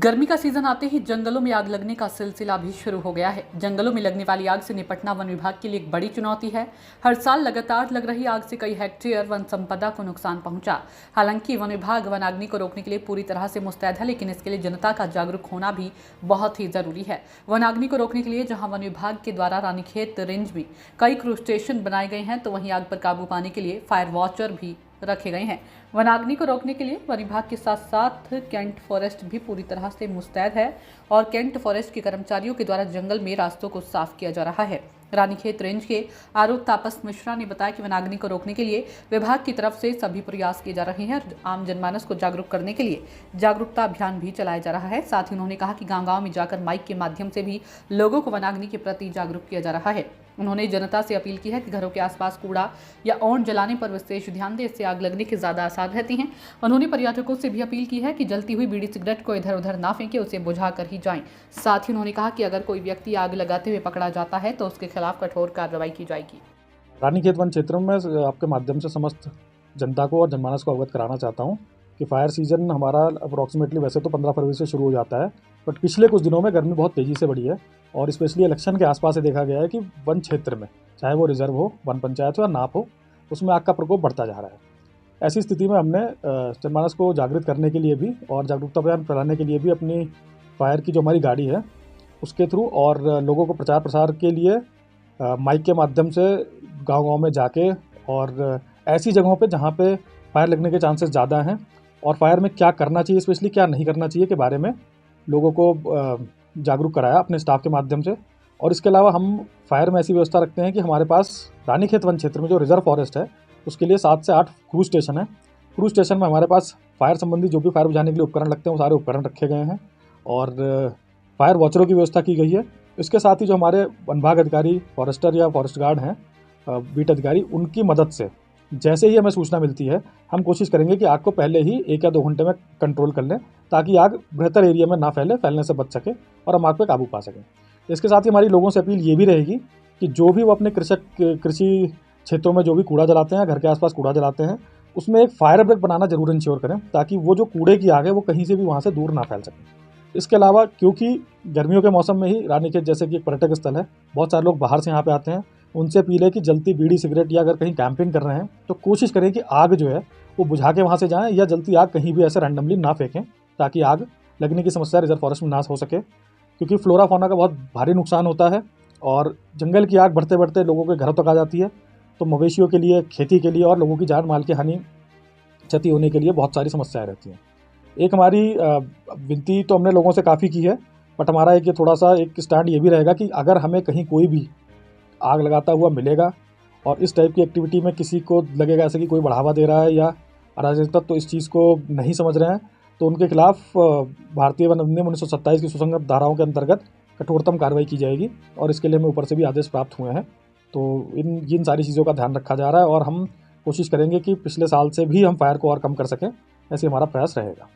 गर्मी का सीजन आते ही जंगलों में आग लगने का सिलसिला भी शुरू हो गया है। जंगलों में लगने वाली आग से निपटना वन विभाग के लिए एक बड़ी चुनौती है। हर साल लगातार लग रही आग से कई हेक्टेयर वन संपदा को नुकसान पहुंचा। हालांकि वन विभाग वनाग्नि को रोकने के लिए पूरी तरह से मुस्तैद है, लेकिन इसके लिए जनता का जागरूक होना भी बहुत ही जरूरी है। वनाग्नि को रोकने के लिए जहाँ वन विभाग के द्वारा रानीखेत रेंज में कई क्रू स्टेशन बनाए गए हैं, तो वहीं आग पर काबू पाने के लिए फायर वॉचर भी रखे गए हैं। वनाग्नि को रोकने के लिए वन विभाग के साथ साथ कैंट फॉरेस्ट भी पूरी तरह से मुस्तैद है और कैंट फॉरेस्ट के कर्मचारियों के द्वारा जंगल में रास्तों को साफ किया जा रहा है। रानीखेत रेंज के आरोप तापस मिश्रा ने बताया कि वनाग्नि को रोकने के लिए विभाग की तरफ से सभी प्रयास किए जा रहे हैं और आम जनमानस को जागरूक करने के लिए जागरूकता अभियान भी चलाया जा रहा है। साथ ही उन्होंने कहा कि गांव-गांव में जाकर माइक के माध्यम से भी लोगों को वनाग्नि के प्रति जागरूक किया जा रहा है। उन्होंने जनता से अपील की है कि घरों के आसपास कूड़ा या औंठ जलाने पर विशेष ध्यान दें, इससे आग लगने के ज्यादा आसार रहती हैं। उन्होंने पर्यटकों से भी अपील की है कि जलती हुई बीड़ी सिगरेट को इधर उधर ना फेंके, उसे बुझा कर ही जाएं। साथ ही उन्होंने कहा कि अगर कोई व्यक्ति आग लगाते हुए पकड़ा जाता है तो उसके खिलाफ कठोर कार्रवाई की जाएगी। रानीखेत वन क्षेत्र में आपके माध्यम से समस्त जनता को और जनमानस को अवगत कराना चाहता हूँ कि फायर सीजन हमारा अप्रॉक्सीमेटली वैसे तो 15 फरवरी से शुरू हो जाता है, बट पिछले कुछ दिनों में गर्मी बहुत तेज़ी से बढ़ी है और स्पेशली इलेक्शन के आसपास से देखा गया है कि वन क्षेत्र में, चाहे वो रिजर्व हो, वन पंचायत हो या नाप हो, उसमें आग का प्रकोप बढ़ता जा रहा है। ऐसी स्थिति में हमने जनमानस को जागृत करने के लिए भी और जागरूकता अभियान फैलाने के लिए भी अपनी फायर की जो हमारी गाड़ी है उसके थ्रू और लोगों को प्रचार प्रसार के लिए माइक के माध्यम से गांव-गांव में जाके और ऐसी जगहों पे जहाँ पे फायर लगने के चांसेस ज़्यादा हैं और फायर में क्या करना चाहिए, स्पेशली क्या नहीं करना चाहिए के बारे में लोगों को जागरूक कराया अपने स्टाफ के माध्यम से। और इसके अलावा हम फायर में ऐसी व्यवस्था रखते हैं कि हमारे पास रानीखेत वन क्षेत्र में जो रिजर्व फॉरेस्ट है उसके लिए 7 से 8 क्रू स्टेशन है। क्रू स्टेशन में हमारे पास फायर संबंधी जो भी फायर बुझाने के लिए उपकरण लगते हैं वो सारे उपकरण रखे गए हैं और फायर वॉचरों की व्यवस्था की गई है। इसके साथ ही जो हमारे वन विभाग अधिकारी, फॉरेस्टर या फॉरेस्ट गार्ड हैं, बीट अधिकारी, उनकी मदद से जैसे ही हमें सूचना मिलती है हम कोशिश करेंगे कि आग को पहले ही 1 या 2 घंटे में कंट्रोल कर लें ताकि आग बेहतर एरिया में ना फैलने से बच सके और हम आग पे काबू पा सकें। इसके साथ ही हमारी लोगों से अपील ये भी रहेगी कि जो भी वो अपने कृषि क्षेत्रों में जो भी कूड़ा जलाते हैं, घर के आसपास कूड़ा जलाते हैं, उसमें एक फायर ब्रेक बनाना जरूर इंश्योर करें ताकि वो जो कूड़े की आग है वो कहीं से भी वहाँ से दूर ना फैल सके। इसके अलावा क्योंकि गर्मियों के मौसम में ही रानीखेत जैसे कि एक पर्यटक स्थल है, बहुत सारे लोग बाहर से यहाँ पे आते हैं, उनसे अपील है कि जलती बीड़ी सिगरेट या अगर कहीं कैंपिंग कर रहे हैं तो कोशिश करें कि आग जो है वो बुझा के वहाँ से जाएं या जलती आग कहीं भी ऐसे रैंडमली ना फेंकें ताकि आग लगने की समस्या रिजर्व फॉरेस्ट में ना हो सके, क्योंकि फ्लोरा फौना का बहुत भारी नुकसान होता है और जंगल की आग बढ़ते बढ़ते लोगों के घरों तक आ जाती है, तो मवेशियों के लिए, खेती के लिए और लोगों की जान माल की हानि, क्षति होने के लिए बहुत सारी समस्याएं रहती हैं। एक हमारी विनती तो हमने लोगों से काफ़ी की है, बट हमारा एक थोड़ा सा एक स्टैंड ये भी रहेगा कि अगर हमें कहीं कोई भी आग लगाता हुआ मिलेगा और इस टाइप की एक्टिविटी में किसी को लगेगा ऐसे कि कोई बढ़ावा दे रहा है या अराजकता तो इस चीज़ को नहीं समझ रहे हैं, तो उनके खिलाफ भारतीय वन अधिनियम 1927 की सुसंगत धाराओं के अंतर्गत कठोरतम कार्रवाई की जाएगी और इसके लिए हमें ऊपर से भी आदेश प्राप्त हुए हैं। तो इन सारी चीज़ों का ध्यान रखा जा रहा है और हम कोशिश करेंगे कि पिछले साल से भी हम फायर को और कम कर सकें, ऐसे हमारा प्रयास रहेगा।